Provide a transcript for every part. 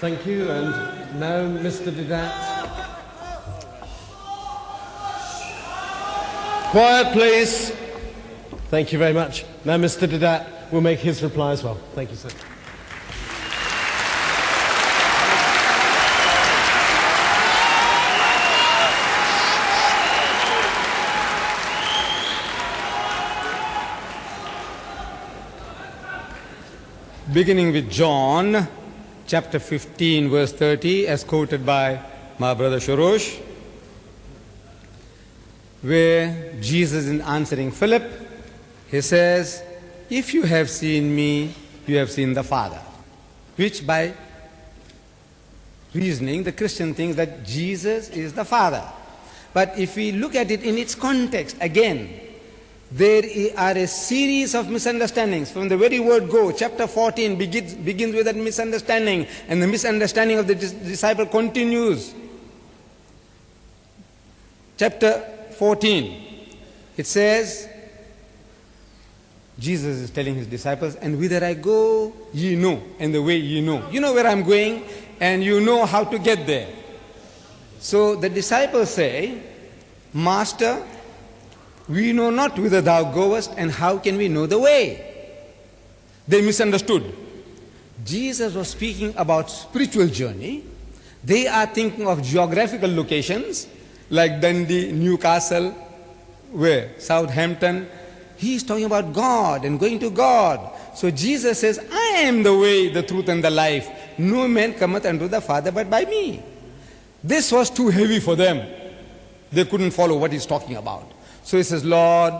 Thank you. And now, Mr. Deidat. Quiet, please. Thank you very much. Now, Mr. Deidat will make his reply as well. Thank you, sir. Beginning with John, chapter 15, verse 30, as quoted by my brother Shorosh, where Jesus is answering Philip, he says, "If you have seen me, you have seen the Father." Which by reasoning, the Christian thinks that Jesus is the Father. But if we look at it in its context, again, there are a series of misunderstandings. From the very word go, chapter 14 begins with that misunderstanding, and the misunderstanding of the disciple continues. Chapter 14, it says, Jesus is telling his disciples, "And whither I go, ye know, and the way ye know." You know where I'm going, and you know how to get there. So the disciples say, "Master, we know not whither thou goest, and how can we know the way?" They misunderstood. Jesus was speaking about spiritual journey. They are thinking of geographical locations like Dundee, Newcastle, where? Southampton. He is talking about God and going to God. So Jesus says, "I am the way, the truth, and the life. No man cometh unto the Father but by me." This was too heavy for them. They couldn't follow what he's talking about. So he says, "Lord,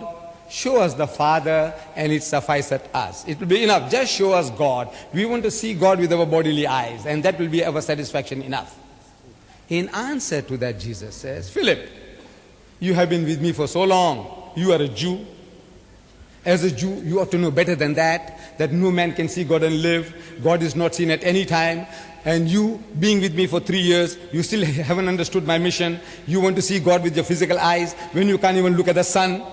show us the Father, and it sufficeth us." It will be enough. Just show us God. We want to see God with our bodily eyes, and that will be our satisfaction enough. In answer to that, Jesus says, "Philip, you have been with me for so long. You are a Jew. As a Jew, you ought to know better than that no man can see God and live. God is not seen at any time. And you, being with me for 3 years, you still haven't understood my mission. You want to see God with your physical eyes when you can't even look at the sun.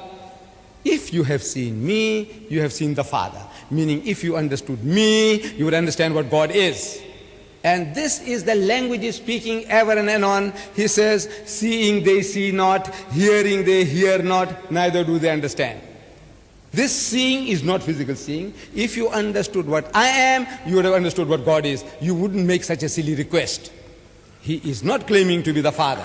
If you have seen me, you have seen the Father." Meaning, if you understood me, you would understand what God is. And this is the language he's speaking ever and anon. He says, "Seeing they see not, hearing they hear not, neither do they understand." This seeing is not physical seeing. If you understood what I am, you would have understood what God is. You wouldn't make such a silly request. He is not claiming to be the Father.